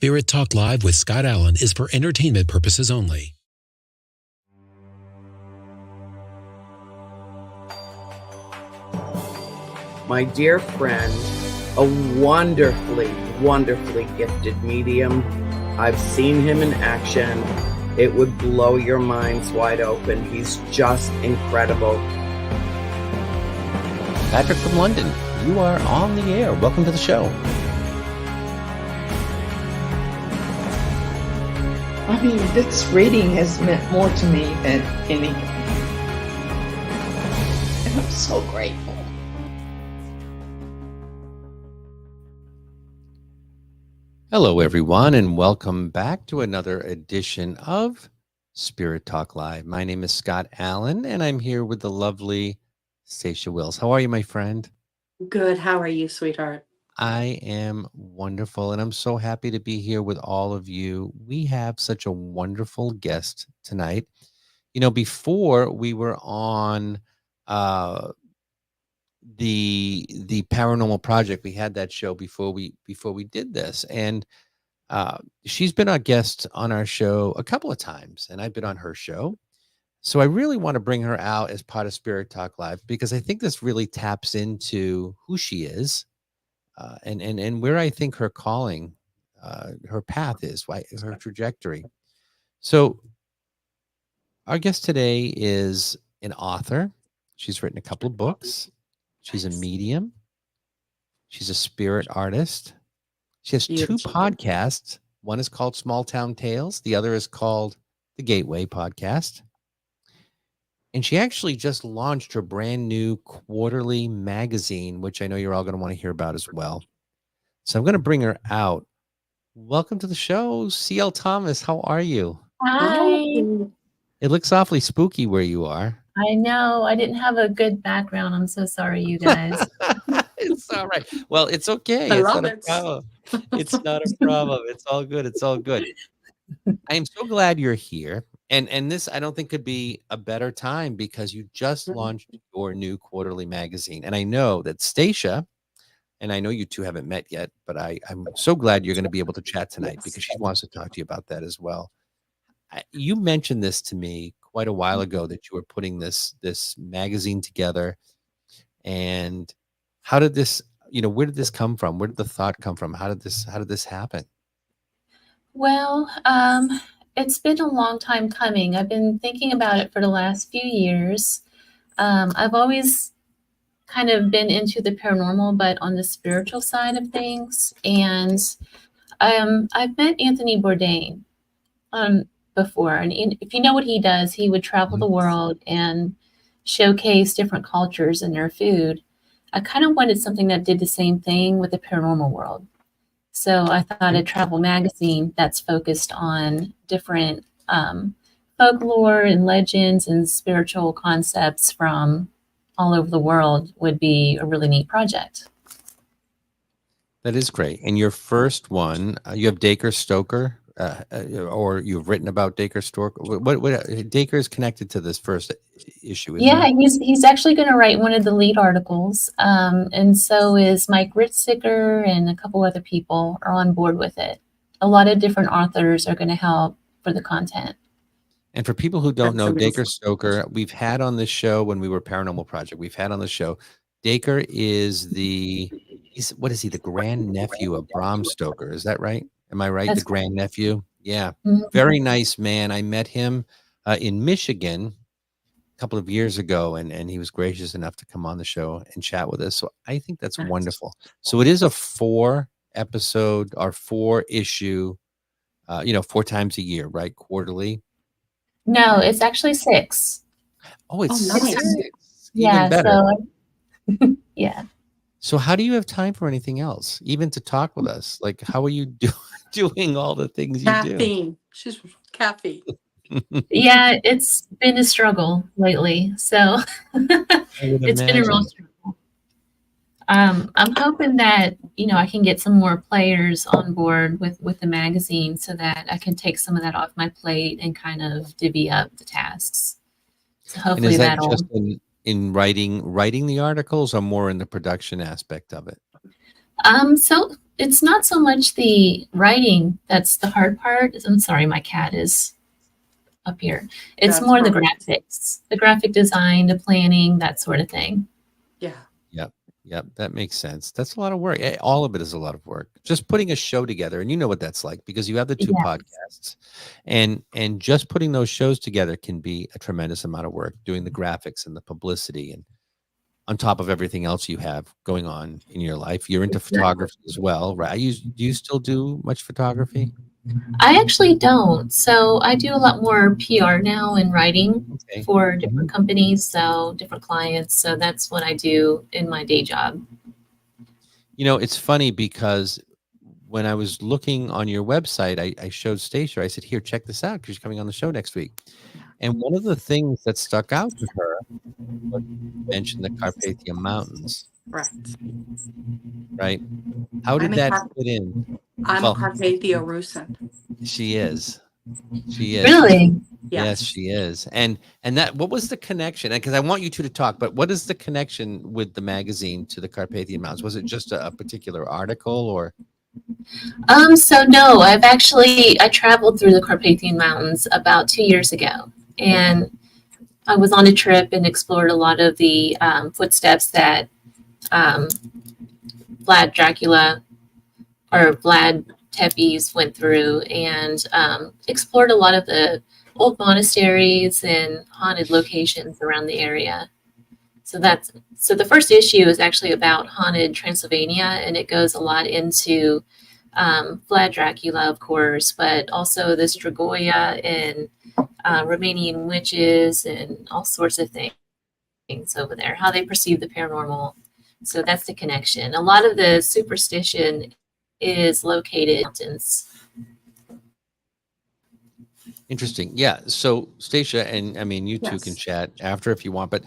Spirit Talk Live with Scott Allan is for entertainment purposes only. My dear friend, a wonderfully, wonderfully gifted medium. I've seen him in action. It would blow your minds wide open. He's just incredible. Patrick from London, you are on the air. Welcome to the show. I mean, this reading has meant more to me than anything. And I'm so grateful. Hello, everyone, and welcome back to another edition of Spirit Talk Live. My name is Scott Allan, and I'm here with the lovely Stacia Wills. How are you, my friend? Good. How are you, sweetheart? I am wonderful, and I'm so happy to be here with all of you. We have such a wonderful guest tonight. You know, before we were on the Paranormal Project, we had that show before we did this, and she's been a guest on our show a couple of times, and I've been on her show. So I really want to bring her out as part of Spirit Talk Live because I think this really taps into who she is. And where I think her calling, her path is, her trajectory. So our guest today is an author. She's written a couple of books. She's a medium. She's a spirit artist. She has two podcasts. One is called Small Town Tales. The other is called The Gateway Podcast. And she actually just launched her brand new quarterly magazine, which I know you're all going to want to hear about as well. So I'm going to bring her out. Welcome to the show, C.L. Thomas. How are you? Hi. It looks awfully spooky where you are. I know. I didn't have a good background. I'm so sorry, you guys. It's all right. Well, it's okay. It's not a problem. It's not a problem. It's all good. It's all good. I am so glad you're here. And this, I don't think, could be a better time because you just launched your new quarterly magazine. And I know that Stacia, and I know you two haven't met yet, but I'm so glad you're going to be able to chat tonight because she wants to talk to you about that as well. You mentioned this to me quite a while ago that you were putting this magazine together. And how did this, where did this come from? Where did the thought come from? How did this happen? Well, it's been a long time coming. I've been thinking about it for the last few years. I've always kind of been into the paranormal, but on the spiritual side of things. And I've met Anthony Bourdain before. And if you know what he does, he would travel the world and showcase different cultures and their food. I kind of wanted something that did the same thing with the paranormal world. So I thought a travel magazine that's focused on different folklore and legends and spiritual concepts from all over the world would be a really neat project. That is great. And your first one, you have Dacre Stoker, or you've written about Dacre Stoker. What Dacre is connected to this first issue, isn't he? He's actually going to write one of the lead articles, and so is Mike Ritziker, and a couple other people are on board with it. A lot of different authors are going to help for the content. And for people who don't know, Dacre Stoker, we've had on this show when we were Paranormal Project. We've had on the show. Dacre is the grand nephew of Bram Stoker. Is that right? Am I right? That's the grand nephew? Yeah. Mm-hmm. Very nice man. I met him in Michigan a couple of years ago, and he was gracious enough to come on the show and chat with us. So I think that's wonderful. So it is a 4-episode or 4-issue, 4 times a year, right? Quarterly. No, it's actually 6. Oh, it's 6. Yeah. Even better. So, yeah. So how do you have time for anything else, even to talk with us? Like, how are you doing all the things you do? Caffeine. She's caffeine. Yeah, it's been a struggle lately. So it's been a real struggle. I'm hoping that, I can get some more players on board with the magazine so that I can take some of that off my plate and kind of divvy up the tasks. So hopefully that'll... Just in writing the articles or more in the production aspect of it? So it's not so much the writing that's the hard part. I'm sorry, my cat is up here. It's That's more the perfect. graphics, the graphic design, the planning, that sort of thing. Yeah. Yep. Yep. That makes sense. That's a lot of work. All of it is a lot of work. Just putting a show together, and you know what that's like because you have the two Yeah. podcasts, and just putting those shows together can be a tremendous amount of work. Doing the graphics and the publicity, and on top of everything else you have going on in your life, you're into Exactly. photography as well, right? Do you still do much photography? I actually don't. So I do a lot more PR now and writing Okay. for different companies, so different clients. So that's what I do in my day job. You know, it's funny because when I was looking on your website, I showed Stacia. I said, "Here, check this out because she's coming on the show next week." And one of the things that stuck out to her was you mentioned the Carpathian Mountains, Right. right? How did I'm a that Car- fit in? I'm a Well, Carpathia Rusin. she is. She is. Really? Yes, Yes. she is. And that what was the connection? Because I want you two to talk, but what is the connection with the magazine to the Carpathian Mountains? Was it just a particular article or So no, I traveled through the Carpathian Mountains about 2 years ago, and I was on a trip and explored a lot of the footsteps that um, Vlad Dracula or Vlad Tepes went through, and explored a lot of the old monasteries and haunted locations around the area. So the first issue is actually about haunted Transylvania, and it goes a lot into Vlad Dracula, of course, but also the Strigoi and Romanian witches and all sorts of things over there, how they perceive the paranormal. So that's the connection. A lot of the superstition is located in mountains. interesting? Yeah. So Stacia, and I mean you two can Yes. chat after if you want, but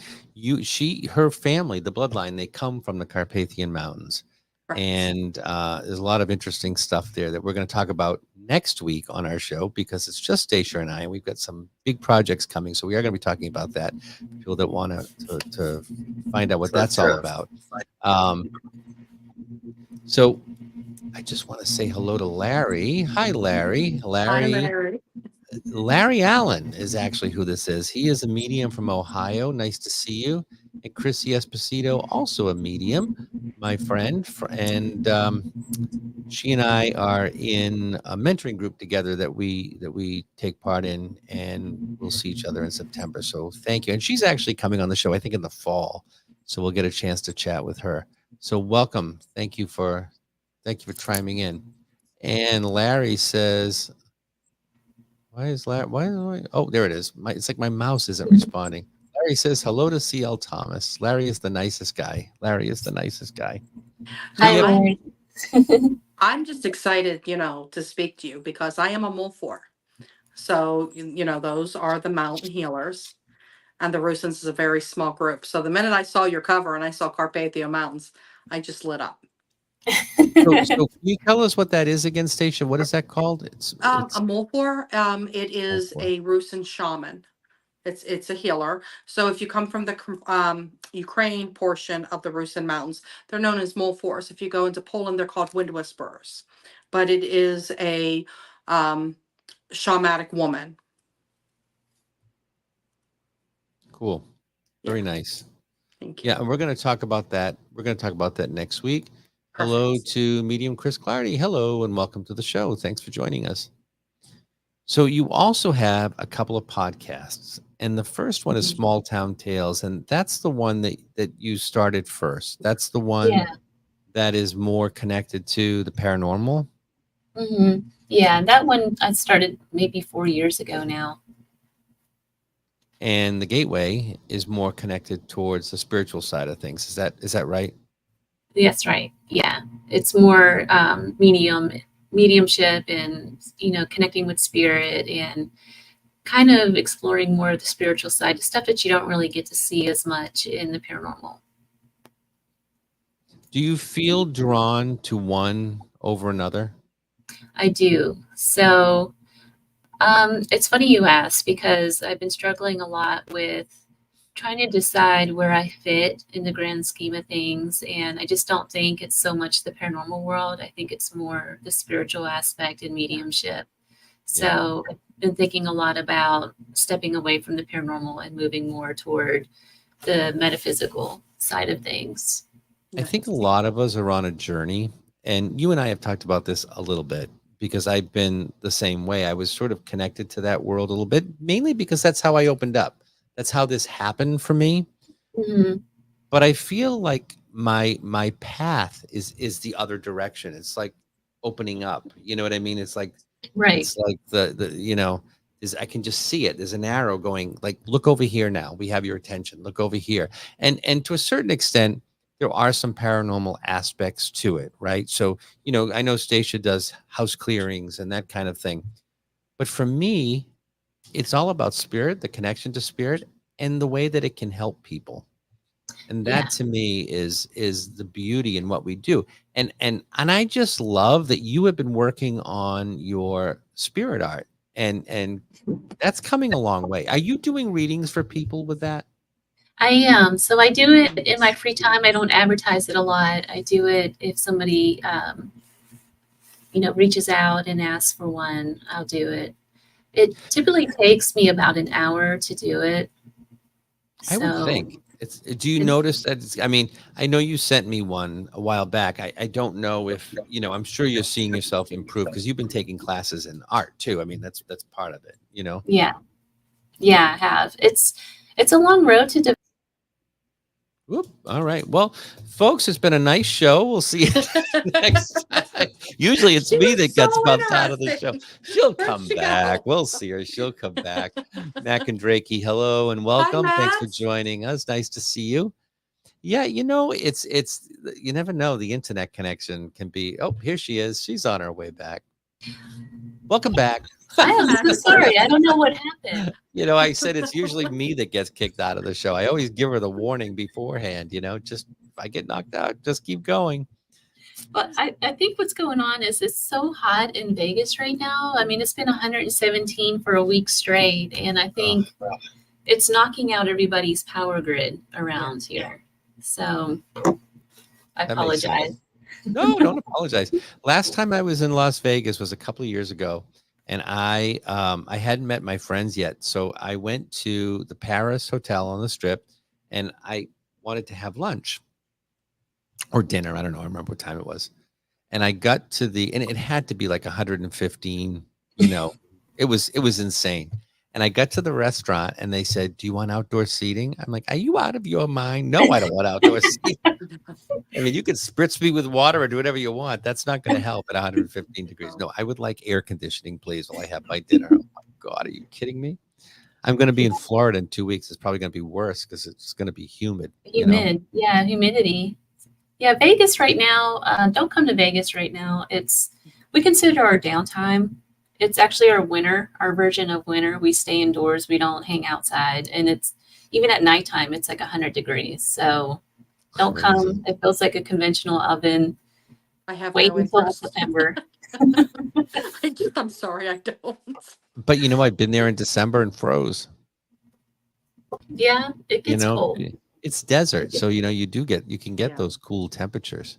her family, the bloodline, they come from the Carpathian Mountains. Right. And there's a lot of interesting stuff there that we're going to talk about next week on our show because it's just Stacia and I, and we've got some big projects coming. So we are going to be talking about that. People that want to find out what that's all about. So I just want to say hello to Larry. Hi, Larry. Hi, Larry. Larry Allan is actually who this is. He is a medium from Ohio. Nice to see you. And Chrissy Esposito, also a medium, my friend. And she and I are in a mentoring group together that we take part in, and we'll see each other in September. So thank you. And she's actually coming on the show, I think, in the fall. So we'll get a chance to chat with her. So welcome. Thank you for chiming in. And Larry says, why is Larry? Oh, there it is. It's like my mouse isn't responding. Larry says hello to CL Thomas. Larry is the nicest guy. Larry is the nicest guy. So Hi, yeah, Larry. I'm just excited, to speak to you because I am a Mulfor. So, those are the mountain healers. And the Rusins is a very small group. So the minute I saw your cover and I saw Carpathia Mountains, I just lit up. so can you tell us what that is again, Stacia? What is that called? It's A Mulfor, it is Mulfor. a Rusin shaman. It's a healer. So if you come from the Ukraine portion of the Rusin Mountains, they're known as Mulfors. If you go into Poland, they're called wind whisperers. But it is a shamanic woman. Cool. Very Yeah. nice. Thank you. Yeah, and we're going to talk about that. We're going to talk about that next week. Hello Perfect. to Medium Chris Clardy. Hello and welcome to the show. Thanks for joining us. So you also have a couple of podcasts, and the first one is Small Town Tales, and that's the one that you started first. That's the one Yeah. that is more connected to the paranormal. Yeah, that one I started maybe 4 years ago now. And the Gateway is more connected towards the spiritual side of things. Is that right? That's right. Yeah, it's more mediumship, and connecting with spirit and kind of exploring more of the spiritual side, stuff that you don't really get to see as much in the paranormal. Do you feel drawn to one over another? I do. So it's funny you ask because I've been struggling a lot with trying to decide where I fit in the grand scheme of things. And I just don't think it's so much the paranormal world. I think it's more the spiritual aspect and mediumship. So I've been thinking a lot about stepping away from the paranormal and moving more toward the metaphysical side of things. I think a lot of us are on a journey, and you and I have talked about this a little bit because I've been the same way. I was sort of connected to that world a little bit, mainly because that's how I opened up. That's how this happened for me. Mm-hmm. But I feel like my path is the other direction. It's like opening up. You know what I mean? It's like It's like the you know, is I can just see it. There's an arrow going like, look over here now. We have your attention. Look over here. And to a certain extent, there are some paranormal aspects to it, right? So, you know, I know Stacia does house clearings and that kind of thing. But for me, it's all about spirit, the connection to spirit, and the way that it can help people. And that to me is the beauty in what we do. And I just love that you have been working on your spirit art, and that's coming a long way. Are you doing readings for people with that? I am. So I do it in my free time. I don't advertise it a lot. I do it if somebody, reaches out and asks for one, I'll do it. It typically takes me about an hour to do it. I would think. Do you notice that? I mean, I know you sent me one a while back. I don't know if, I'm sure you're seeing yourself improve because you've been taking classes in art too. I mean, that's part of it, Yeah. Yeah, I have. It's a long road to develop. Whoop. All right. Well, folks, it's been a nice show. We'll see you next time. Usually it's me that gets bumped out of the show. She'll come back. We'll see her. She'll come back. Mac and Drakey, hello and welcome. Thanks for joining us. Nice to see you. Yeah, it's you never know. The internet connection can be. Oh, here she is. She's on her way back. Welcome back. I am so sorry. I don't know what happened. I said it's usually me that gets kicked out of the show. I always give her the warning beforehand, just if I get knocked out, just keep going. But I think what's going on is it's so hot in Vegas right now. I mean, it's been 117 for a week straight. And I think it's knocking out everybody's power grid around here. So I apologize. No, don't apologize. Last time I was in Las Vegas was a couple of years ago. And I hadn't met my friends yet. So I went to the Paris Hotel on the Strip and I wanted to have lunch or dinner. I don't know. I remember what time it was. And I got to and it had to be like 115, it was insane. And I got to the restaurant and they said, "Do you want outdoor seating?" I'm like, "Are you out of your mind?" No, I don't want outdoor seating. I mean, you could spritz me with water or do whatever you want. That's not going to help at 115 degrees. No, I would like air conditioning, please, while I have my dinner. Oh my God, are you kidding me? I'm going to be in Florida in 2 weeks. It's probably going to be worse because it's going to be humid. Yeah, humidity. Yeah, Vegas right now. Don't come to Vegas right now. We consider our downtime. It's actually our winter, our version of winter. We stay indoors. We don't hang outside. And it's even at nighttime, it's like 100 degrees. So don't come. It feels like a conventional oven. I have wait until September. I'm sorry, I don't. But I've been there in December and froze. Yeah, it gets cold. It's desert. So, you can get those cool temperatures.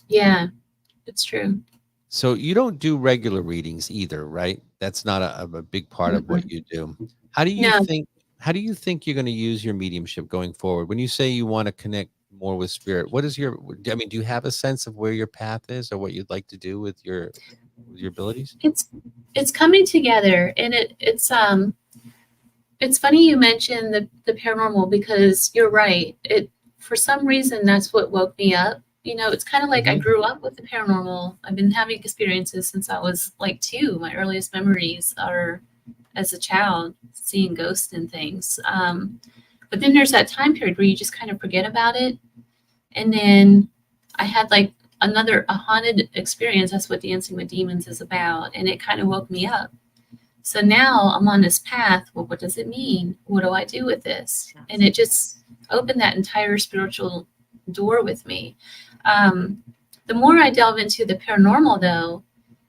Yeah, it's true. So you don't do regular readings either, right? That's not a big part of what you do. How do you think you're going to use your mediumship going forward? When you say you want to connect more with spirit, do you have a sense of where your path is or what you'd like to do with your abilities? It's coming together, and it's funny you mentioned the paranormal because you're right. For some reason that's what woke me up. It's kind of like I grew up with the paranormal. I've been having experiences since I was like 2. My earliest memories are as a child, seeing ghosts and things. But then there's that time period where you just kind of forget about it. And then I had like a haunted experience. That's what Dancing with Demons is about. And it kind of woke me up. So now I'm on this path. Well, what does it mean? What do I do with this? And it just opened that entire spiritual door with me. The more I delve into the paranormal, though,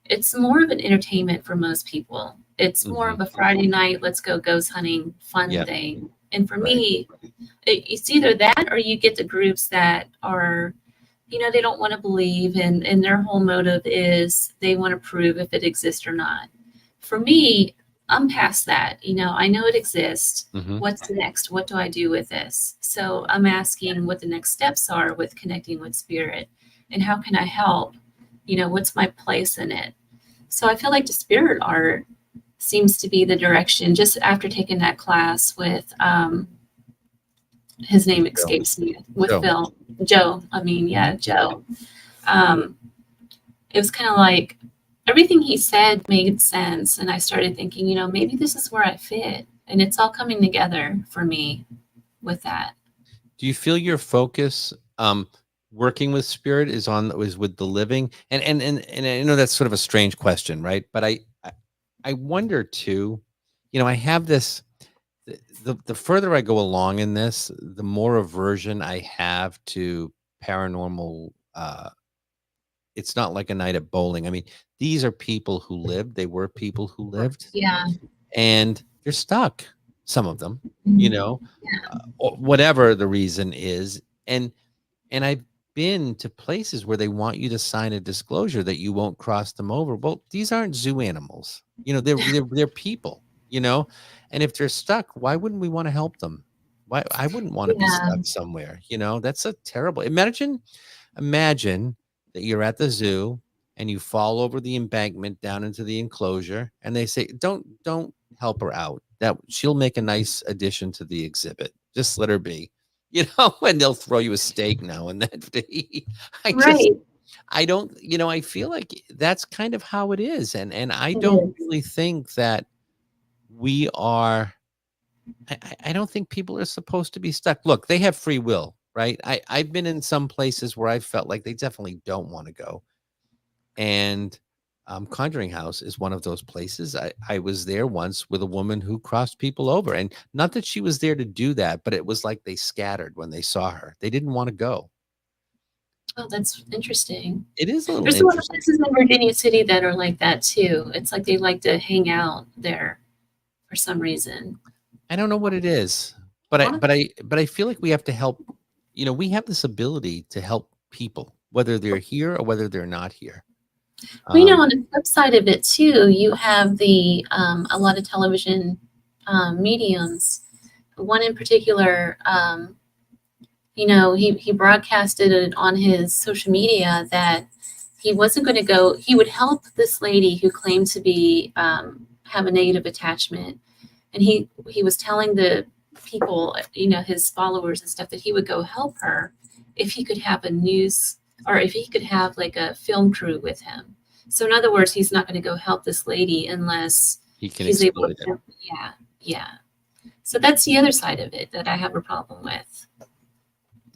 it's more of an entertainment for most people. It's more of a Friday night, let's go ghost hunting fun thing. And for me, It's either that or you get the groups that are, they don't want to believe, and their whole motive is they want to prove if it exists or not. For me, I'm past that. I know it exists. Mhm. What's next? What do I do with this? So I'm asking what the next steps are with connecting with spirit, and how can I help? What's my place in it? So I feel like the spirit art seems to be the direction. Just after taking that class with his name escapes me, with Joe. Phil, Joe. Joe. Um, it was kind of like everything he said made sense, and I started thinking, maybe this is where I fit, and it's all coming together for me with that. Do you feel your focus working with spirit is with the living? And I know that's sort of a strange question, right? But I wonder too, I have this, the further I go along in this, the more aversion I have to paranormal. It's not like a night at bowling. I mean, these are people who lived. They were people who lived, Yeah. and they're stuck. Some of them, Yeah. or whatever the reason is, and I've been to places where they want you to sign a disclosure that you won't cross them over. Well, these aren't zoo animals. They're people, and if they're stuck, why wouldn't we want to help them? Why I wouldn't want to be Yeah. stuck somewhere, That's a terrible imagine that you're at the zoo and you fall over the embankment down into the enclosure and they say, don't help her out. That she'll make a nice addition to the exhibit. Just let her be. And they'll throw you a steak now and then. Right. I don't, I feel like that's kind of how it is. And I It don't is. really think that we are, I don't think people are supposed to be stuck. Look, they have free will, right? I've been in some places where I felt like they definitely don't want to go. And Conjuring House is one of those places. I was there once with a woman who crossed people over. And not that she was there to do that, but it was like they scattered when they saw her. They didn't want to go. Oh, that's interesting. It is a little There's a lot of interesting. places in Virginia City that are like that too. It's like they like to hang out there for some reason. I don't know what it is, but I feel like we have to help. We have this ability to help people, whether they're here or whether they're not here. On the flip side of it too, you have the a lot of television mediums. One in particular, he broadcasted it on his social media that he wasn't going to go. He would help this lady who claimed to be have a negative attachment, and he was telling the people, his followers and stuff, that he would go help her if he could have a news, or if he could have like a film crew with him. So in other words, he's not going to go help this lady unless he's able to. Yeah. So that's the other side of it that I have a problem with.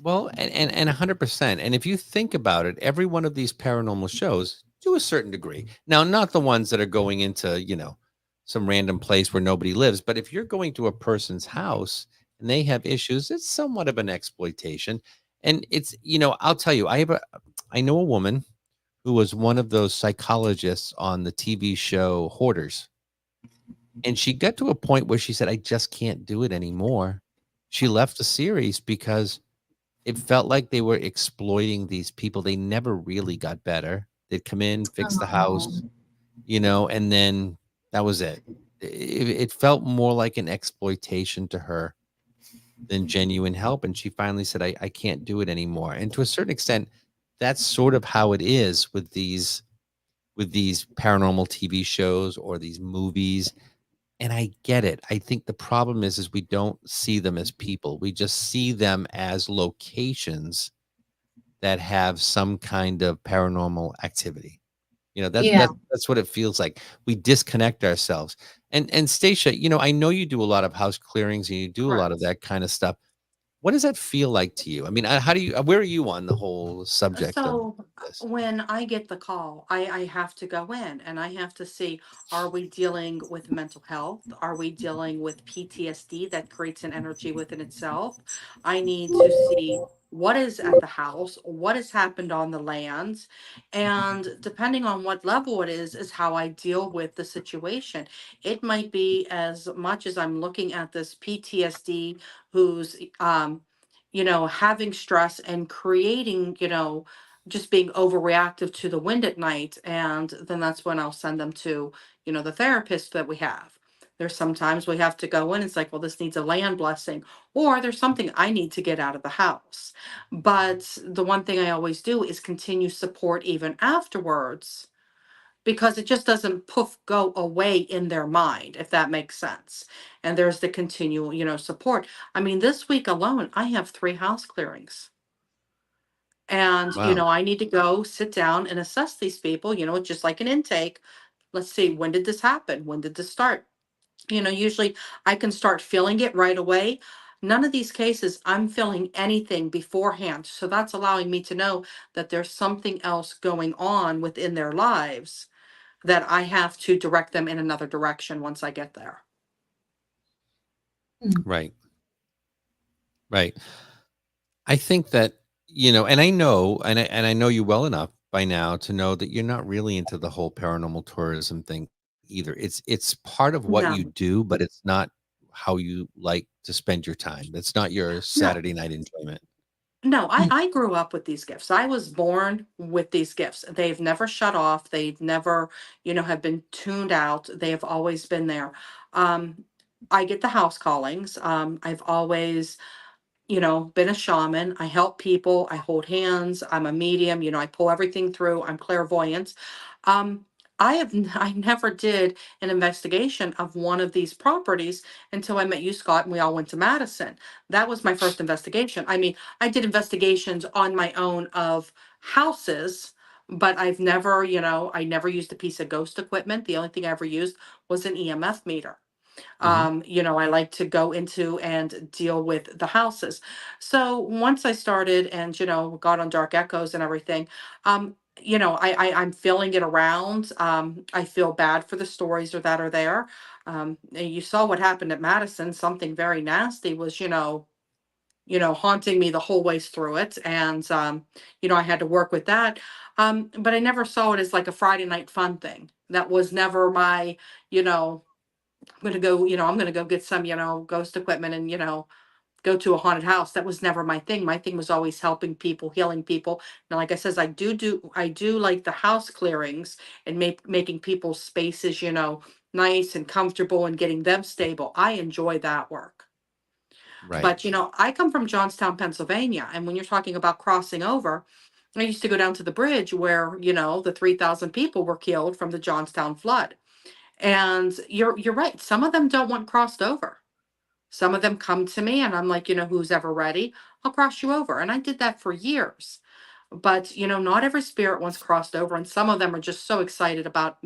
Well, and 100%. And if you think about it, every one of these paranormal shows, to a certain degree, now not the ones that are going into some random place where nobody lives, but if you're going to a person's house and they have issues, it's somewhat of an exploitation. And it's I'll tell you, I know a woman who was one of those psychologists on the TV show Hoarders. And she got to a point where she said, I just can't do it anymore. She left the series because it felt like they were exploiting these people. They never really got better. They'd come in, fix the house, and then that was it. It felt more like an exploitation to her than genuine help. And she finally said, I can't do it anymore. And to a certain extent, that's sort of how it is with these paranormal TV shows or these movies. And I get it. I think the problem is we don't see them as people. We just see them as locations that have some kind of paranormal activity. That's what it feels like. We disconnect ourselves. And Stacia, I know you do a lot of house clearings and you do a lot of that kind of stuff. What does that feel like to you? I mean, where are you on the whole subject of So this? when I get the call, I have to go in and I have to see, are we dealing with mental health? Are we dealing with PTSD that creates an energy within itself? I need to see what is at the house, what has happened on the lands, and depending on what level it is how I deal with the situation. It might be as much as I'm looking at this PTSD who's having stress and creating, just being overreactive to the wind at night, and then that's when I'll send them to, the therapist that we have. There's sometimes we have to go in, it's like, well, this needs a land blessing, or there's something I need to get out of the house. But the one thing I always do is continue support even afterwards, because it just doesn't poof go away in their mind, if that makes sense. And there's the continual, support. I mean, this week alone, I have 3 house clearings. And, Wow. I need to go sit down and assess these people, just like an intake. Let's see, when did this happen? When did this start? Usually I can start feeling it right away. None of these cases, I'm feeling anything beforehand. So that's allowing me to know that there's something else going on within their lives that I have to direct them in another direction once I get there. Right. Right. I think that, and I know, and I know you well enough by now to know that you're not really into the whole paranormal tourism thing either. It's part of what you No, do, but it's not how you like to spend your time. It's not your no, Saturday night enjoyment. no. I grew up with these gifts. I was born with these gifts. They've never shut off. They've never, have been tuned out. They have always been there. Um, I get the house callings. I've always been a shaman. I help people. I hold hands. I'm a medium. I pull everything through. I'm clairvoyant. Um, I never did an investigation of one of these properties until I met you, Scott, and we all went to Madison. That was my first investigation. I mean, I did investigations on my own of houses, but I never used a piece of ghost equipment. The only thing I ever used was an EMF meter. Mhm. I like to go into and deal with the houses. So once I started and, got on Dark Echoes and everything, I'm feeling it around. I feel bad for the stories that are there. And you saw what happened at Madison. Something very nasty was, haunting me the whole ways through it. And, I had to work with that. But I never saw it as like a Friday night fun thing. That was never my, you know, I'm gonna go get some, ghost equipment and, go to a haunted house. That was never my thing. My thing was always helping people, healing people. Now, like I says, I do like the house clearings and making people's spaces, nice and comfortable and getting them stable. I enjoy that work. Right. But, I come from Johnstown, Pennsylvania. And when you're talking about crossing over, I used to go down to the bridge where, the 3,000 people were killed from the Johnstown flood. And you're right. Some of them don't want crossed over. Some of them come to me and I'm like, who's ever ready? I'll cross you over. And I did that for years. But, not every spirit wants crossed over. And some of them are just so excited about,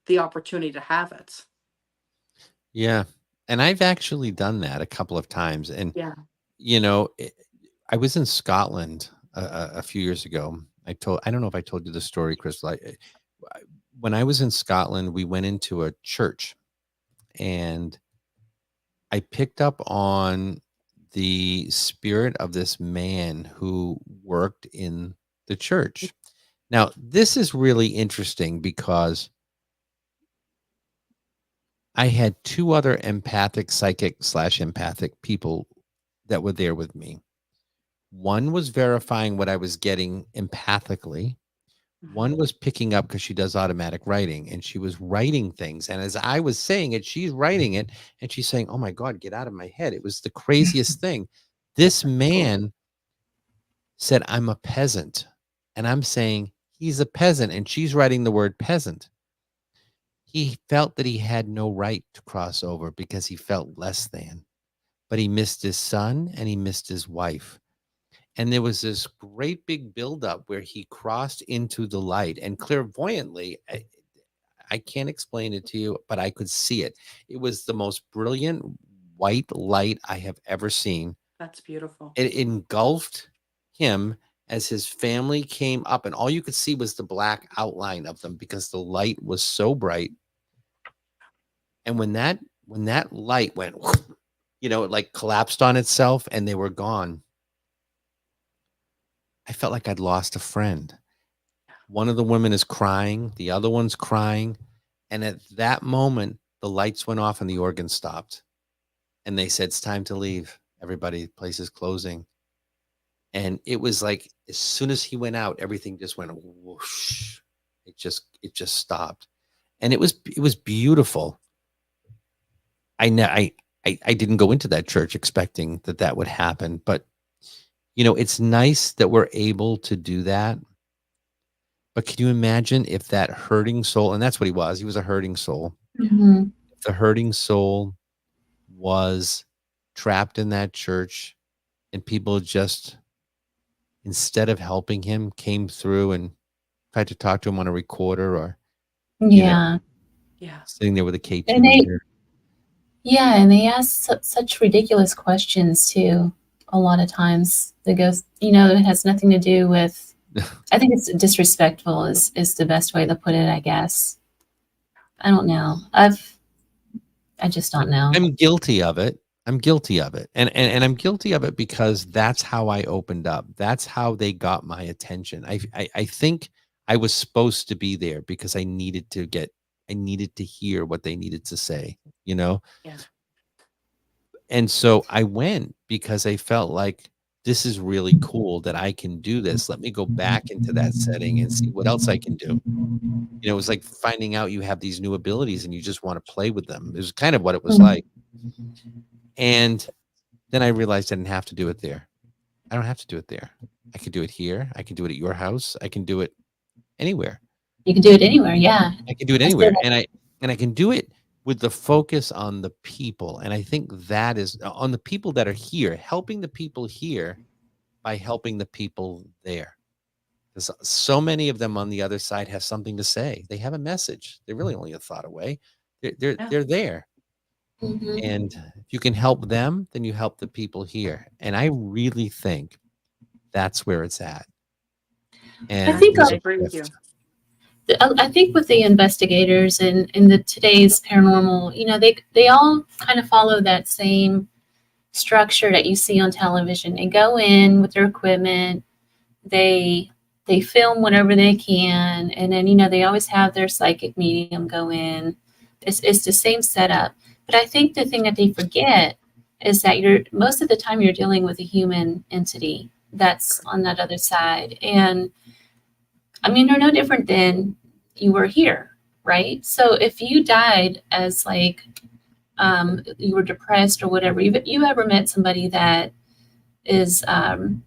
the opportunity to have it. Yeah. And I've actually done that a couple of times. And, Yeah. you know, it, I was in Scotland a few years ago. I don't know if I told you the story, Crystal. When I was in Scotland, we went into a church and I picked up on the spirit of this man who worked in the church. Now, this is really interesting because I had 2 other empathic, psychic/empathic people that were there with me. One was verifying what I was getting empathically. Mhm. One was picking up because she does automatic writing, and she was writing things, and as I was saying it, she's writing it, and she's saying, "Oh my god, get out of my head." It was the craziest thing. This Cool. man said, "I'm a peasant," and I'm saying, "He's a peasant," and she's writing the word peasant. He felt that he had no right to cross over because he felt less than, but he missed his son and he missed his wife. And there was this great big buildup where he crossed into the light and clairvoyantly, I can't explain it to you, but I could see it. It was the most brilliant white light I have ever seen. That's beautiful. It engulfed him as his family came up, and all you could see was the black outline of them because the light was so bright. And when that light went, it like collapsed on itself and they were gone. I felt like I'd lost a friend. One of the women is crying, the other one's crying, and at that moment, the lights went off and the organ stopped, and they said, "It's time to leave. Everybody, place is closing." And it was like as soon as he went out, everything just went whoosh. It just stopped. And it was beautiful. I know I didn't go into that church expecting that that would happen, but it's nice that we're able to do that. But can you imagine if that hurting soul, and that's what he was a hurting soul. Mhm. If the hurting soul was trapped in that church and people just, instead of helping him, came through and tried to talk to him on a recorder or, you know, Yeah. Yeah. sitting there with a K2 And they meter. yeah, and they ask such ridiculous questions too. A lot of times, that goes, it has nothing to do with. I think it's disrespectful is the best way to put it. I guess. I don't know. I just don't know. I'm guilty of it. I'm guilty of it. And I'm guilty of it because that's how I opened up. That's how they got my attention. I think I was supposed to be there because I needed to hear what they needed to say, you know? Yeah. And so I went because I felt like this is really cool that I can do this. Let me go back into that setting and see what else I can do. It was like finding out you have these new abilities and you just want to play with them. It was kind of what it was Mhm. like. And then I realized I didn't have to do it there. I don't have to do it there. I could do it here. I can do it at your house. I can do it anywhere. You can do it anywhere. Yeah. I can do it I say anywhere. that. And I can do it with the focus on the people. And I think that is on the people that are here, helping the people here by helping the people there. Because so many of them on the other side have something to say. They have a message. They're really only a thought away. Yeah. They're there. Mhm. And if you can help them, then you help the people here. And I really think that's where it's at. I And think there's I a agree with shift. you. I think with the investigators and in the today's paranormal, they all kind of follow that same structure that you see on television. They go in with their equipment, they they film whatever they can, and then they always have their psychic medium go in. It's the same setup. But I think the thing that they forget is that you're most of the time you're dealing with a human entity that's on that other side. And I mean, they're no different than you were here, right? So if you died as like you were depressed or whatever, you ever met somebody that is kind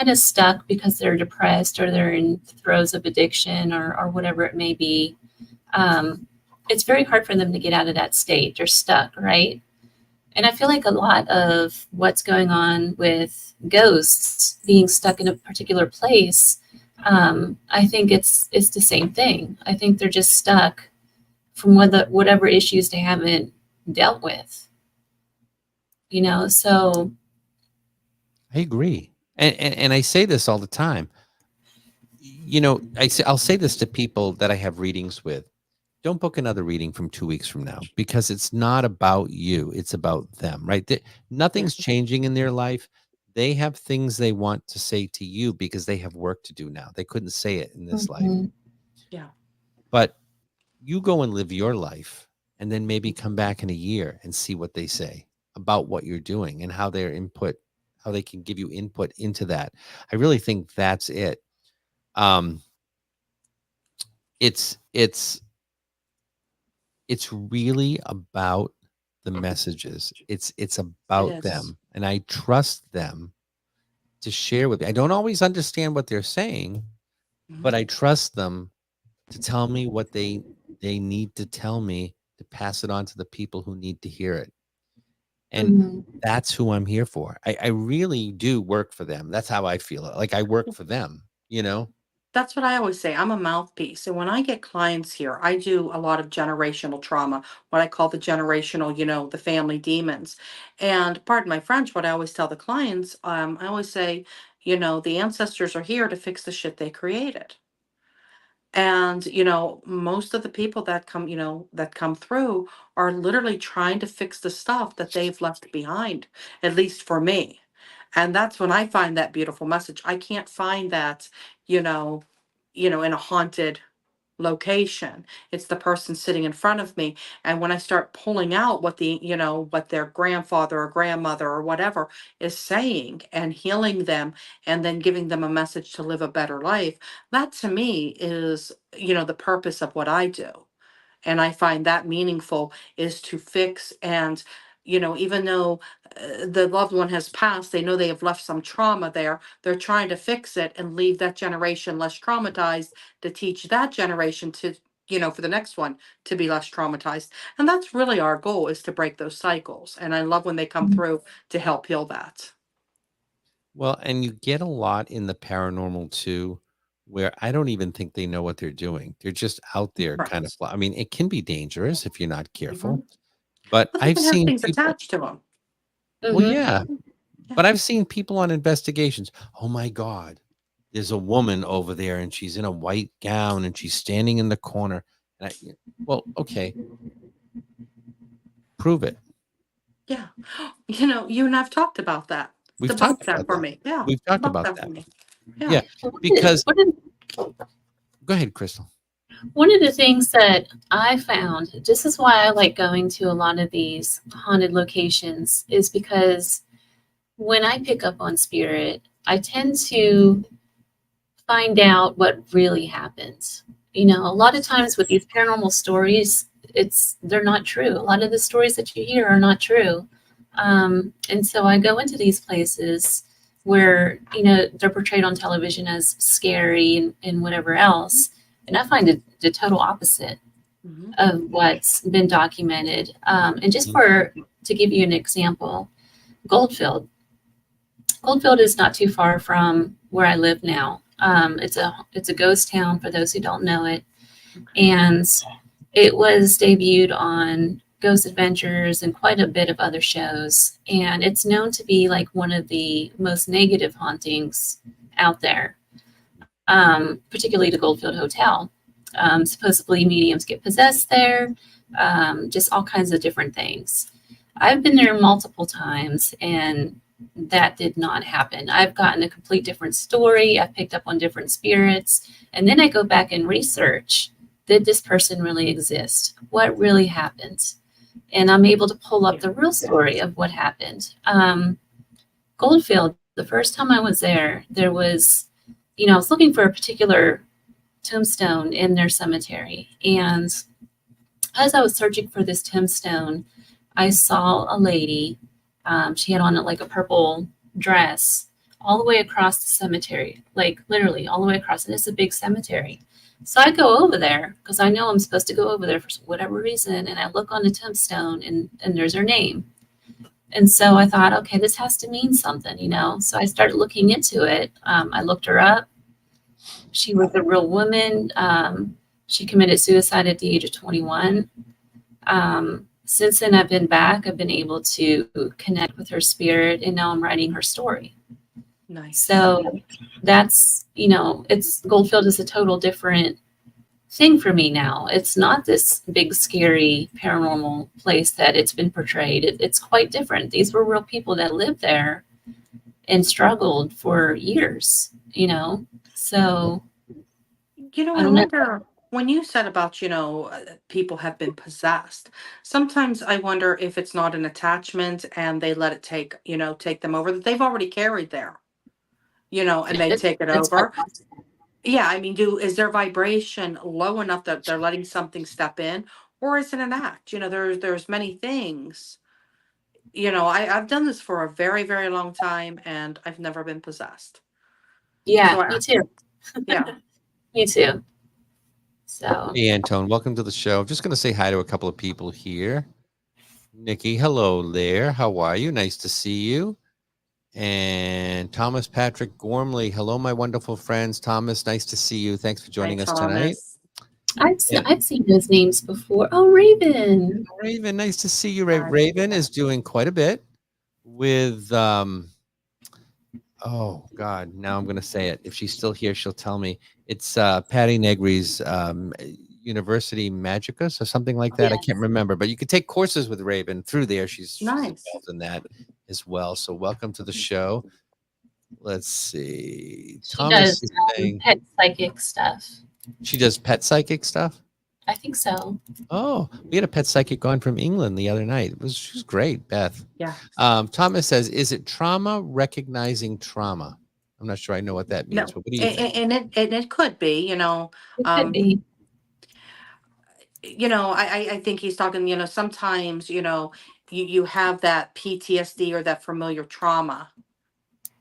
of stuck because they're depressed or they're in throes of addiction or whatever it may be, it's very hard for them to get out of that state. They're stuck, right? And I feel like a lot of what's going on with ghosts being stuck in a particular place, I think it's the same thing. I think they're just stuck from whatever issues they haven't dealt with. So I agree. And I say this all the time. I'll say this to people that I have readings with. Don't book another reading from 2 weeks from now because it's not about you. It's about them, right? Yeah. Nothing's changing in their life. They have things they want to say to you because they have work to do now. They couldn't say it in this life. mhm. Yeah. But you go and live your life and then maybe come back in a year and see what they say about what you're doing and how they can give you input into that. I really think that's it. Um, it's really about the messages. It's It about is. them, and I trust them to share with me. I don't always understand what they're saying, Mhm. but I trust them to tell me what they need to tell me to pass it on to the people who need to hear it. And Mhm. that's who I'm here for. I really do work for them. That's how I feel. Like I work for them, you know? That's what I always say. I'm a mouthpiece. And when I get clients here, I do a lot of generational trauma, what I call the generational, the family demons. And pardon my French, what I always tell the clients, I always say, the ancestors are here to fix the shit they created. And, most of the people that come through are literally trying to fix the stuff that they've left behind, at least for me. And that's when I find that beautiful message. I can't find that, you know, in a haunted location. It's the person sitting in front of me. And when I start pulling out what what their grandfather or grandmother or whatever is saying and healing them and then giving them a message to live a better life, that to me is, the purpose of what I do. And I find that meaningful is to fix and, even though the loved one has passed, they know they have left some trauma there. They're trying to fix it and leave that generation less traumatized to teach that generation to, for the next one to be less traumatized. And that's really our goal, is to break those cycles. And I love when they come through to help heal that. Well, and you get a lot in the paranormal too, where I don't even think they know what they're doing. They're just out there kind of, Right. I mean, it can be dangerous if you're not Mhm. careful, but But they I've can have seen things people, attached to them. well, Hmm. yeah, Yeah. but I've seen people on investigations. Oh my God, there's a woman over there and she's in a white gown and she's standing in the corner. And well, okay, prove it. Yeah. You and I've talked about that. We've Debunk talked that about for that. me. Yeah. We've talked Debunk about that for that. me. Yeah. Yeah, because What did go ahead, Crystal. One of the things that I found, this is why I like going to a lot of these haunted locations, is because when I pick up on spirit, I tend to find out what really happens. A lot of times with these paranormal stories, they're not true. A lot of the stories that you hear are not true. And so I go into these places where, they're portrayed on television as scary and whatever else. And I find it the total opposite Mhm. of what's been documented. And just to give you an example, Goldfield. Goldfield is not too far from where I live now. It's a ghost town for those who don't know it, and it was debuted on Ghost Adventures and quite a bit of other shows. And it's known to be like one of the most negative hauntings out there, particularly the Goldfield Hotel. Supposedly, mediums get possessed there, just all kinds of different things. I've been there multiple times, and that did not happen. I've gotten a complete different story. I've picked up on different spirits. And then I go back and research, did this person really exist? What really happened? And I'm able to pull up the real story of what happened. Goldfield, the first time I was there was, I was looking for a particular tombstone in their cemetery. And as I was searching for this tombstone, I saw a lady. She had on like a purple dress all the way across the cemetery, like literally all the way across. And it's a big cemetery. So I go over there because I know I'm supposed to go over there for whatever reason. And I look on the tombstone and there's her name. And so I thought, okay, this has to mean something. So I started looking into it. I looked her up. She was a real woman. She committed suicide at the age of 21. Since then, I've been back. I've been able to connect with her spirit, and now I'm writing her story. Nice. So that's, it's Goldfield is a total different thing for me now. It's not this big, scary paranormal place that it's been portrayed. It's quite different. These were real people that lived there and struggled for years, So I I don't know. wonder when you said about, people have been possessed. Sometimes I wonder if it's not an attachment and they let it take them over that they've already carried there, and they take it It's quite over. Yeah, I mean, is their vibration low enough that they're letting something step in, or is it an act? There's many things. I've done this for a very, very long time, and I've never been possessed. Yeah, So me too. yeah, Me too. So Hey, Antone, welcome to the show. I'm just going to say hi to a couple of people here. Nikki, hello there. How are you? Nice to see you. And Thomas Patrick Gormley, hello, my wonderful friends. Thomas, nice to see you. Thanks for hi joining us tonight. Thomas. And I've seen those names before. Oh, Raven. Raven, nice to see you. Hi. Raven is doing quite a bit with oh God, now I'm gonna say it. If she's still here, she'll tell me. It's Patty Negri's University Magicus or something like that. I can't remember, but you could take courses with Raven through there. She's Nice. involved in that as well. So welcome to the show. Let's see. She Thomas does is saying pet psychic stuff. she does pet psychic stuff. I think so. Oh, we had a pet psychic on from England the other night. She was great, Beth. Yeah. Thomas says, "Is it trauma recognizing trauma?" I'm not sure I know what that No, means, but what do you think? and it could be, It could um, be. I think he's talking, sometimes, you have that PTSD or that familiar trauma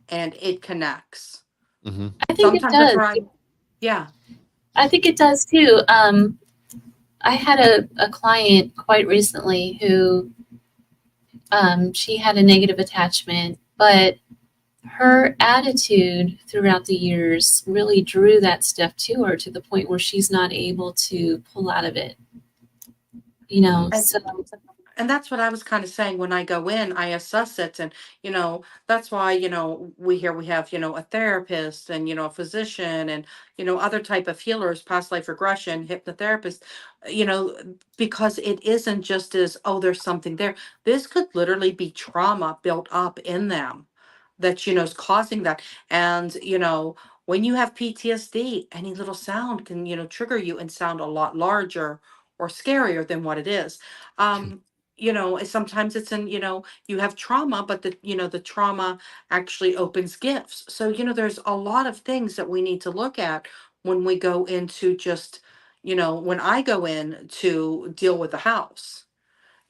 and it connects. Mm-hmm. I think it Sometimes that's does. right. Yeah. I think it does too. I had a client quite recently who she had a negative attachment, but her attitude throughout the years really drew that stuff to her to the point where she's not able to pull out of it. Mhm. And, So and that's what I was kind of saying. When I go in, I assess it. And, that's why, we have, a therapist and, a physician and, other type of healers, past life regression, hypnotherapist, you know, because it isn't just as, oh, there's something there. This could literally be trauma built up in them that, is causing that. And, when you have PTSD, any little sound can, trigger you and sound a lot larger or scarier than what it is. um Sometimes it's in, you have trauma, but the trauma actually opens gifts. So, there's a lot of things that we need to look at when we go into just, when I go in to deal with the house.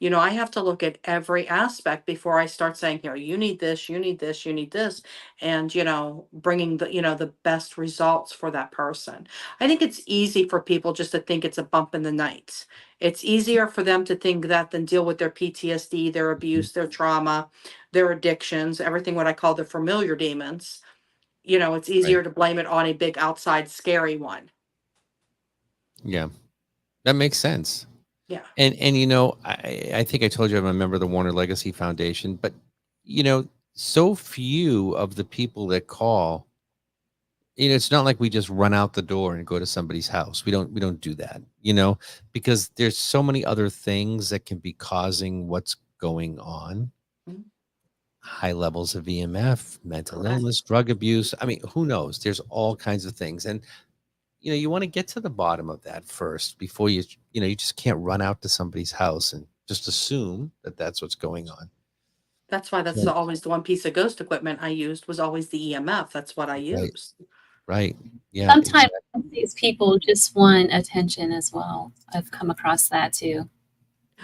I have to look at every aspect before I start saying, here, you need this, you need this, you need this, and, bringing the best results for that person. I think it's easy for people just to think it's a bump in the night. It's easier for them to think that than deal with their PTSD, their abuse, their trauma, their addictions, everything what I call the familiar demons. It's Right. easier to blame it on a big outside scary one. Yeah, that makes sense. Yeah. And I think I told you I'm a member of the Warner Legacy Foundation, but so few of the people that call, it's not like we just run out the door and go to somebody's house. We don't do that, because there's so many other things that can be causing what's going on. Mhm. High levels of EMF, mental Correct. illness, drug abuse. I mean, who knows? There's all kinds of things. And you want to get to the bottom of that first before you just can't run out to somebody's house and just assume that that's what's going on. That's why that's So, always the one piece of ghost equipment I used was always the EMF. That's what I right, used. right. Yeah, sometimes exactly. these people just want attention as well. I've come across that too.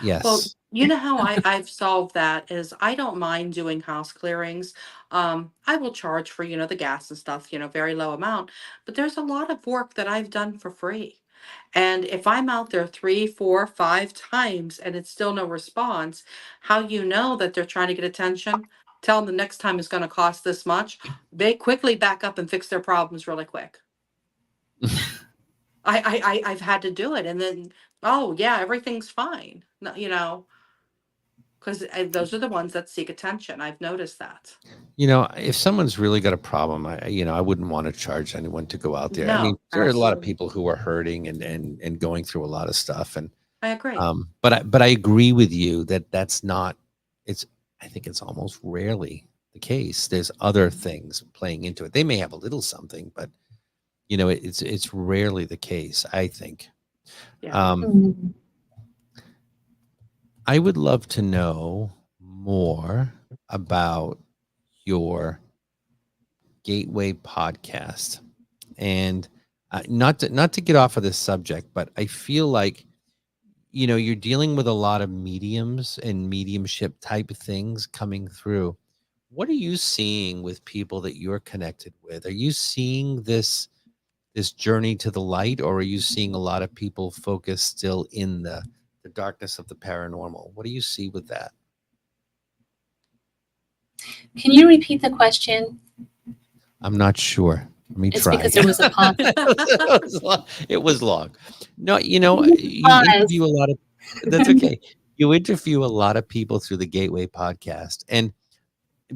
Well, Yes. you know how I've solved that is I don't mind doing house clearings. I will charge for, the gas and stuff, very low amount, but there's a lot of work that I've done for free. And if I'm out there 3, 4, 5 times and it's still no response, how you know that they're trying to get attention? Tell them the next time is going to cost this much. They quickly back up and fix their problems really quick. I've had to do it, and then, oh yeah, everything's fine. No, because those are the ones that seek attention. I've noticed that. If someone's really got a problem, I wouldn't want to charge anyone to go out there. I mean, No, there are a lot of absolutely. people who are hurting and going through a lot of stuff. And I agree. but I agree with you that that's not. I think it's almost rarely the case. There's other things playing into it. They may have a little something, but it's rarely the case, I think. Yeah. Mhm. I would love to know more about your Gateway podcast, and not to get off of this subject, but I feel like you're dealing with a lot of mediums and mediumship type of things coming through. What are you seeing with people that you're connected with? Are you seeing this journey to the light, or are you seeing a lot of people focus still in the darkness of the paranormal? What do you see with that? Can you repeat the question? I'm not sure. Let me It's try. because there was a pause. It was long. No, you Pause. interview a lot of. That's okay. You interview a lot of people through the Gateway podcast, and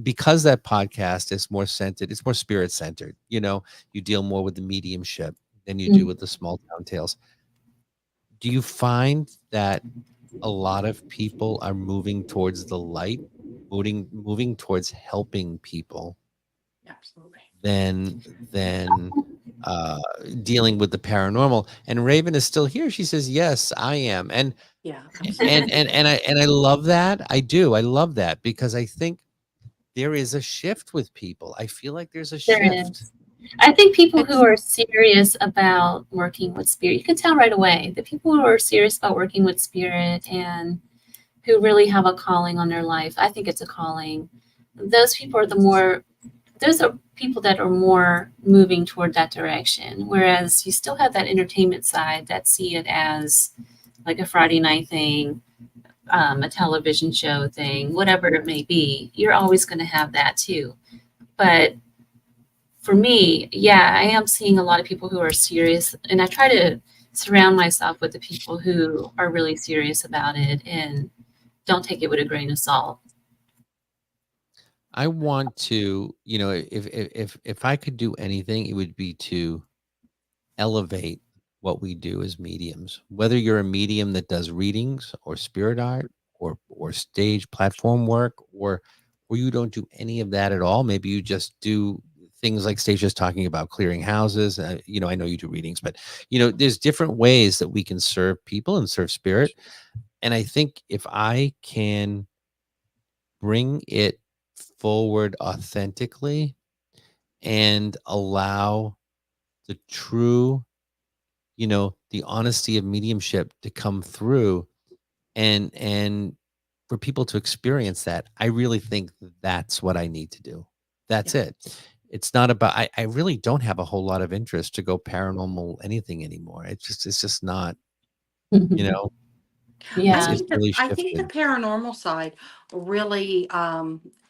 because that podcast is more centered, it's more spirit centered. You deal more with the mediumship than you do with the small town tales. Do you find that a lot of people are moving towards the light, moving towards helping people Absolutely. than than uh dealing with the paranormal. And Raven is still here. She says, "Yes, I am." Yeah, And absolutely. and I love that. I do. I love that because I think there is a shift with people. I feel like there's a There shift. is. I think people who It's are serious about working with spirit, you can tell right away. The people who are serious about working with spirit and who really have a calling on their life, I think it's a calling. Those people are those are people that are more moving toward that direction. Whereas you still have that entertainment side that see it as like a Friday night thing, a television show thing, whatever it may be. You're always going to have that too. But for me, yeah, I am seeing a lot of people who are serious, and I try to surround myself with the people who are really serious about it and don't take it with a grain of salt. I want to, if I could do anything, it would be to elevate what we do as mediums. Whether you're a medium that does readings or spirit art or stage platform work, or you don't do any of that at all. Maybe you just do things like Stacey's talking about, clearing houses. I know you do readings, but there's different ways that we can serve people and serve spirit. And I think if I can bring it forward authentically and allow the true, the honesty of mediumship to come through, and for people to experience that, I really think that's what I need to do. That's yeah. it. It's not about, I really don't have a whole lot of interest to go paranormal anything anymore. It's just not, you know, I Yeah. it's think that really I think the shifted. paranormal side really,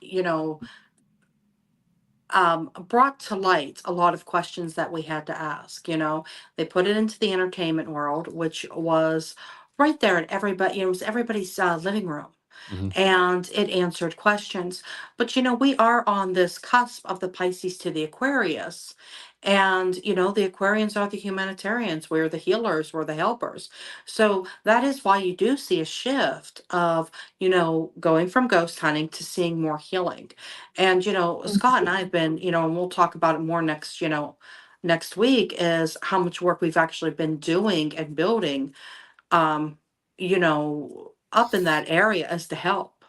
you know, brought to light a lot of questions that we had to ask. They put it into the entertainment world, which was right there at everybody. It was everybody's living room, Mhm. and it answered questions. But we are on this cusp of the Pisces to the Aquarius. And the Aquarians are the humanitarians, we're the healers, we're the helpers. So that is why you do see a shift of, going from ghost hunting to seeing more healing. And Scott and I have been, and we'll talk about it more next week, is how much work we've actually been doing and building up in that area as to help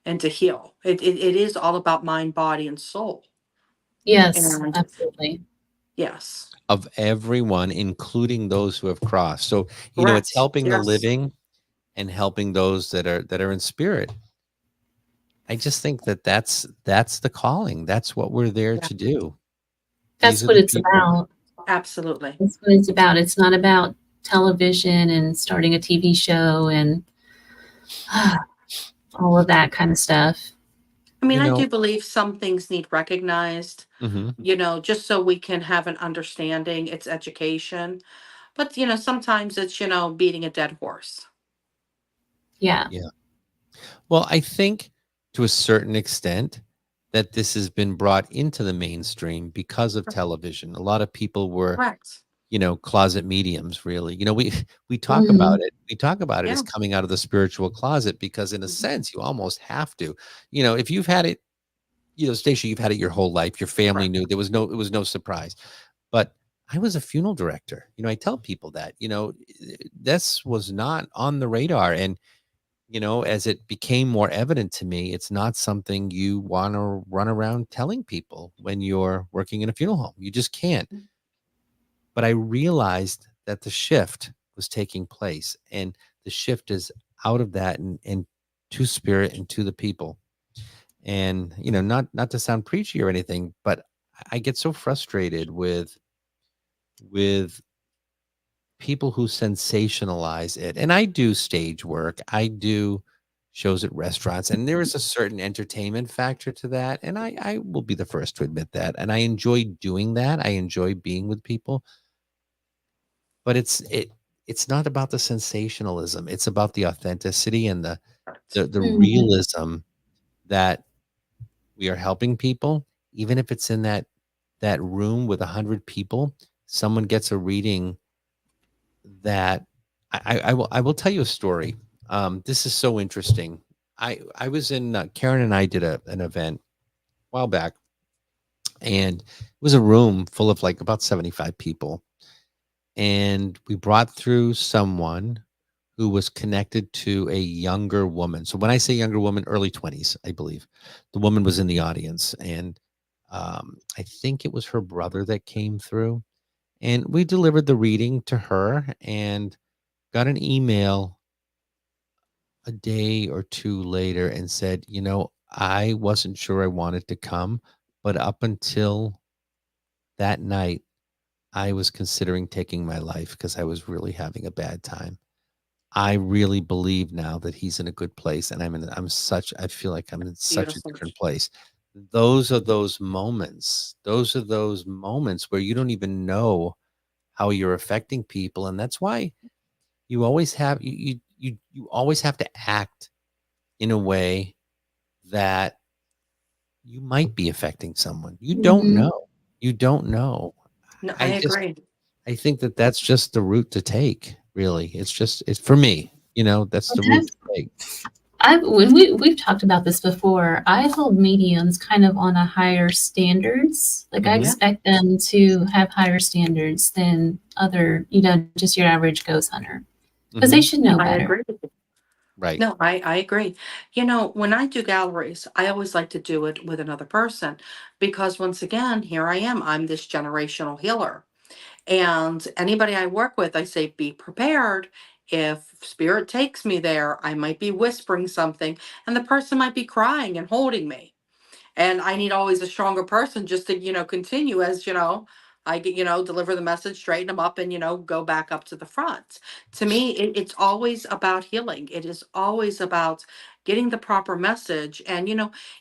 and to heal. It is all about mind, body, and soul. Yes, And absolutely. yes, Of everyone, including those who have crossed. So, it's correct. helping the Yes, living and helping those that are in spirit. I just think that's the calling. That's what we're there yeah, to do. These That's are what the it's people. about. absolutely. That's what it's about. It's not about television and starting a TV show and all of that kind of stuff. I mean, You I know, do believe some things need recognized, mhm. just so we can have an understanding. It's education. But, sometimes it's, beating a dead horse. Yeah. Yeah. Well, I think to a certain extent that this has been brought into the mainstream because of television. A lot of people were, Correct. closet mediums, really. We talk about Mhm. it. We talk about it as Yeah. coming out of the spiritual closet because in a Mhm. sense you almost have to. If you've had it, Stacia, you've had it your whole life. Your family Correct. knew. It was no surprise. But I was a funeral director. I tell people that, this was not on the radar. And as it became more evident to me, it's not something you want to run around telling people when you're working in a funeral home. You just can't. But I realized that the shift was taking place, and the shift is out of that and to spirit and to the people. And not to sound preachy or anything, but I get so frustrated with people who sensationalize it. And I do stage work. I do shows at restaurants, and there is a certain entertainment factor to that. And I will be the first to admit that. And I enjoy doing that. I enjoy being with people. But it's not about the sensationalism. It's about the authenticity and the Correct. the, the Mhm. realism that we are helping people, even if it's in that room with 100 people. Someone gets a reading that I will tell you a story. This is so interesting. I was in Karen and I did an event a while back, and it was a room full of like about 75 people, and we brought through someone who was connected to a younger woman. So when I say younger woman, early 20s, I believe. The woman was in the audience, and I think it was her brother that came through, and we delivered the reading to her and got an email a day or two later and said, I wasn't sure I wanted to come, but up until that night, I was considering taking my life because I was really having a bad time. I really believe now that he's in a good place, and I feel like I'm in such a Beautiful. different place. Those are those moments. Those are those moments where you don't even know how you're affecting people, and that's why you always have you always have to act in a way that you might be affecting someone. You don't Mhm. know. You don't know. No, I I just agree. I think that that's just the route to take, really. It's for me, that's Well, the route to take. when we've talked about this before, I hold mediums kind of on a higher standards. Like I Mhm. Yeah. expect them to have higher standards than other, just your average ghost hunter, because they Mhm. should know I better. agree with you. Right. No, I agree. When I do galleries, I always like to do it with another person because once again, here I am. I'm this generational healer. And anybody I work with, I say, be prepared. If spirit takes me there, I might be whispering something and the person might be crying and holding me. And I need always a stronger person just to, continue as, I get, deliver the message, straighten them up and, go back up to the front. To me, it's always about healing. It is always about getting the proper message. And,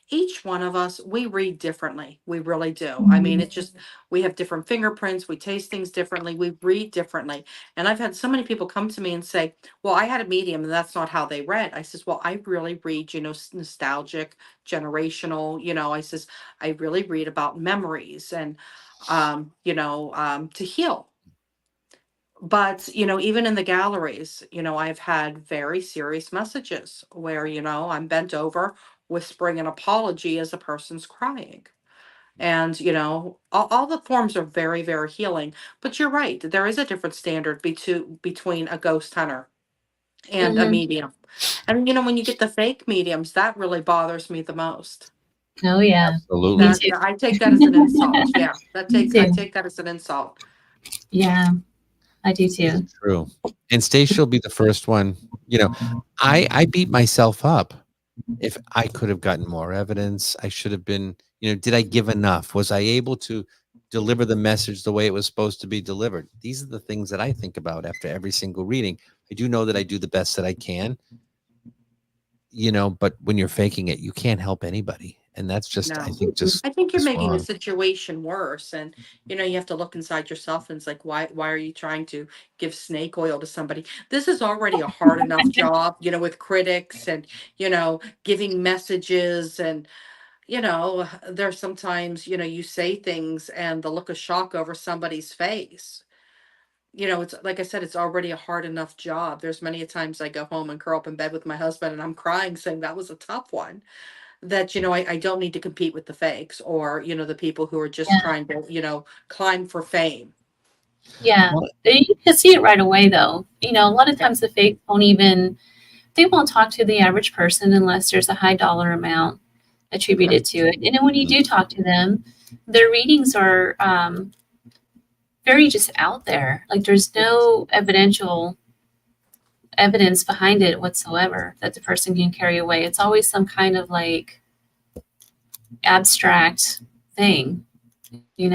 each one of us, we read differently. We really do. I mean, Mhm. it's just, we have different fingerprints. We taste things differently. We read differently. And I've had so many people come to me and say, well, I had a medium and that's not how they read. I says, well, I really read, nostalgic, generational, I says, I really read about memories and to heal. But even in the galleries, I've had very serious messages where I'm bent over whispering an apology as a person's crying. And all the forms are very, very healing. But you're right, there is a different standard between a ghost hunter and a Mhm. medium. And when you get the fake mediums, that really bothers me the most. Oh yeah, me Absolutely. too. I take that as an insult. Yeah, Me I too. take that as an insult. Yeah, I do It's too. true. And Stacia will be the first one. I beat myself up. If I could have gotten more evidence, I should have been, did I give enough? Was I able to deliver the message the way it was supposed to be delivered? These are the things that I think about after every single reading. I do know that I do the best that I can, but when you're faking it, you can't help anybody. And that's just, I No, think, I think you're just making the wrong. situation worse. And you have to look inside yourself and it's like, why are you trying to give snake oil to somebody? This is already a hard enough job, with critics and, giving messages and there's sometimes, you say things and the look of shock over somebody's face. It's like I said, it's already a hard enough job. There's many a times I go home and curl up in bed with my husband and I'm crying saying that was a tough one. That, I don't need to compete with the fakes or, the people who are just Yeah, trying to, climb for fame. yeah. Well, You can see it right away, though. A lot of Yeah. times the fakes they won't talk to the average person unless there's a high dollar amount attributed to it. And then when you do talk to them, their readings are very just out there. Like there's no evidential evidence behind it whatsoever that the person can carry away. It's always some kind of like abstract thing, You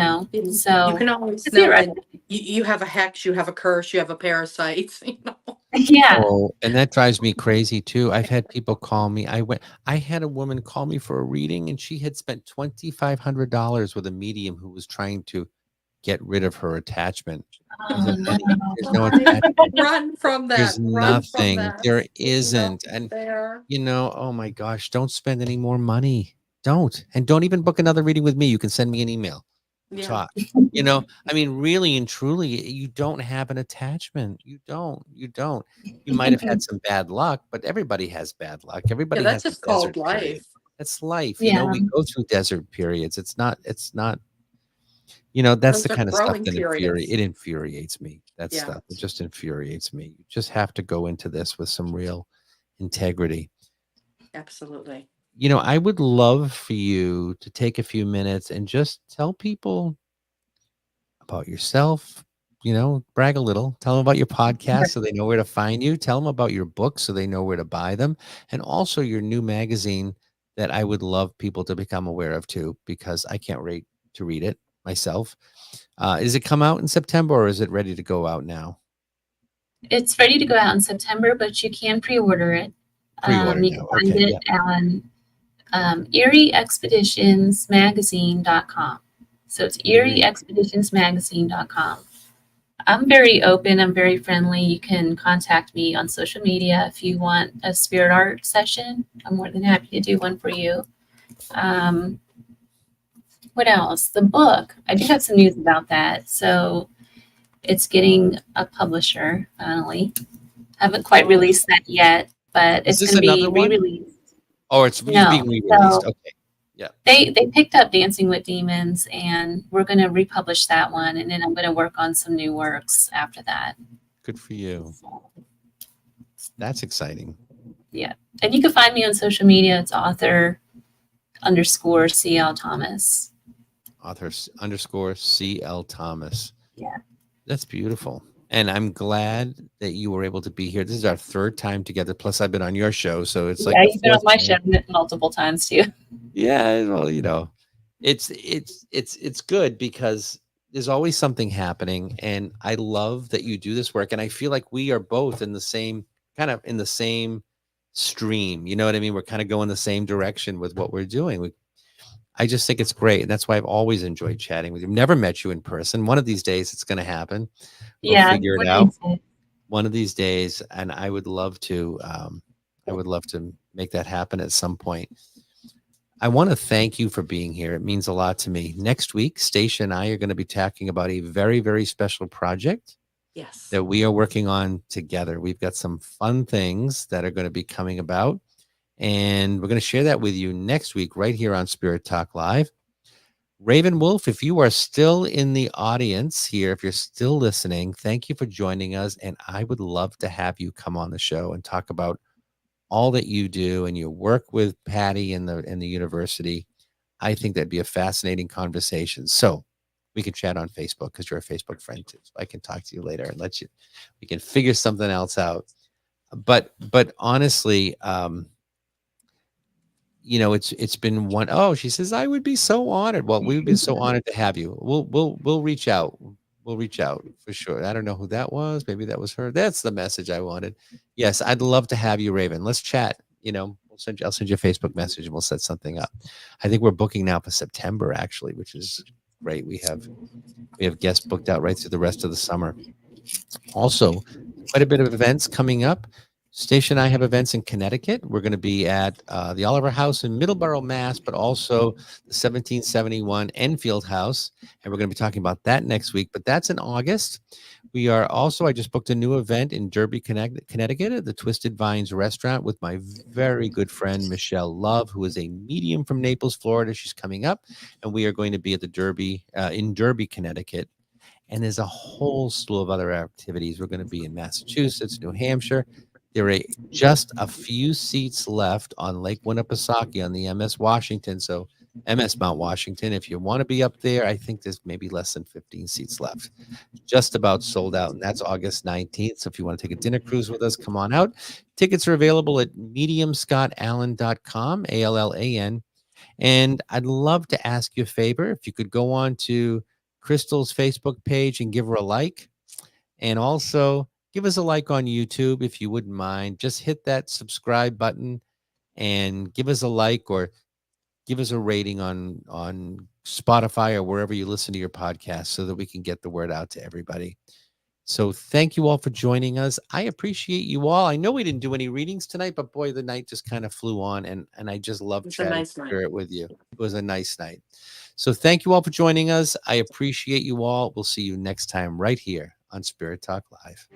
So can I always see it know right. when you have a hex, you have a curse, you have a parasite, Yeah. oh, and that drives me crazy too. I've had people call me. I had a woman call me for a reading, and she had spent $2,500 with a medium who was trying to get rid of her attachment. There's Oh a no. Benny, there's no Right. attachment. Run from There's that. Run from nothing. that. There It's not isn't. And there. oh my gosh, don't spend any more money. Don't. And don't even book another reading with me. You can send me an email. Yeah. talk. You know, I mean, really and truly, you don't have an attachment. You don't. You don't. You might have had some bad luck, but everybody has bad luck. Yeah, Everybody that's has a just desert called period. life. That's life. You know, Yeah. we go through desert periods. It's not, you know, that's Those the are kind of stuff growing that periods. infuriates me. That Yeah. stuff. It just infuriates me. You just have to go into this with some real integrity. Absolutely. You know, I would love for you to take a few minutes and just tell people about yourself, you know, brag a little, tell them about your podcast so they know where to find you, tell them about your books so they know where to buy them, and also your new magazine that I would love people to become aware of too, because I can't wait to read it myself. Is it come out in September or is it ready to go out now? It's ready to go out in September, but you can pre-order it. Pre-order You now. can find Okay. it on eerieexpeditionsmagazine.com. So it's eerieexpeditionsmagazine.com. I'm very open. I'm very friendly. You can contact me on social media if you want a spirit art session. I'm more than happy to do one for you. What else? The book. I do have some news about that. So it's getting a publisher finally. Haven't quite released that yet, but Is it's this going to be another one? re-released. Oh, it's No. being re-released. So Okay. Yeah. they picked up Dancing with Demons, and we're going to republish that one, and then I'm going to work on some new works after that. Good for you. That's exciting. Yeah. And you can find me on social media. It's author_CL Thomas. Author_CL Thomas. Yeah. That's beautiful. And I'm glad that you were able to be here. This is our third time together. Plus, I've been on your show, so it's like Yeah, the you've been on fourth my time. show multiple times too. Yeah, well, you know, it's good because there's always something happening, and I love that you do this work. And I feel like we are both in the same stream. You know what I mean? We're kind of going the same direction with what we're doing. I just think it's great, and that's why I've always enjoyed chatting with you. Never met you in person. One of these days, it's going to happen. We'll Yeah, figure it what out is it? one of these days, and I would love to. I would love to make that happen at some point. I want to thank you for being here. It means a lot to me. Next week, Stacia and I are going to be talking about a very, very special project Yes. that we are working on together. We've got some fun things that are going to be coming about, and we're going to share that with you next week right here on Spirit Talk Live. Raven Wolf, if you are still in the audience here, if you're still listening, thank you for joining us. And I would love to have you come on the show and talk about all that you do and your work with Patty in the university. I think that'd be a fascinating conversation. So we can chat on Facebook because you're a Facebook friend too. So I can talk to you later and we can figure something else out. But honestly, you know, it's been one. Oh, she says, I would be so honored. Well, we would be so honored to have you. We'll reach out. We'll reach out for sure. I don't know who that was. Maybe that was her. That's the message I wanted. Yes, I'd love to have you, Raven. Let's chat. You know, I'll send you a Facebook message and we'll set something up. I think we're booking now for September, actually, which is great. We have guests booked out right through the rest of the summer. Also, quite a bit of events coming up. Stacia and I have events in Connecticut. We're going to be at the Oliver House in Middleborough, Mass, but also the 1771 Enfield House. And we're going to be talking about that next week, but that's in August. We are also, I just booked a new event in Derby, Connecticut at the Twisted Vines restaurant with my very good friend, Michelle Love, who is a medium from Naples, Florida. She's coming up, and we are going to be at the Derby, in Derby, Connecticut. And there's a whole slew of other activities. We're going to be in Massachusetts, New Hampshire. There are just a few seats left on Lake Winnipesaukee on the MS Washington. So MS Mount Washington, if you want to be up there, I think there's maybe less than 15 seats left. Just about sold out. And that's August 19th. So if you want to take a dinner cruise with us, come on out. Tickets are available at mediumscottallan.com, ALLAN. And I'd love to ask you a favor. If you could go on to Crystal's Facebook page and give her a like. And also give us a like on YouTube if you wouldn't mind. Just hit that subscribe button and give us a like or give us a rating on Spotify or wherever you listen to your podcast so that we can get the word out to everybody. So thank you all for joining us. I appreciate you all. I know we didn't do any readings tonight, but boy, the night just kind of flew on, and I just love It's a chatting nice night. spirit with you. It was a nice night. So thank you all for joining us. I appreciate you all. We'll see you next time right here on Spirit Talk Live.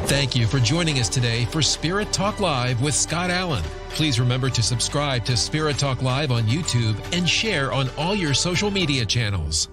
Thank you for joining us today for Spirit Talk Live with Scott Allan. Please remember to subscribe to Spirit Talk Live on YouTube and share on all your social media channels.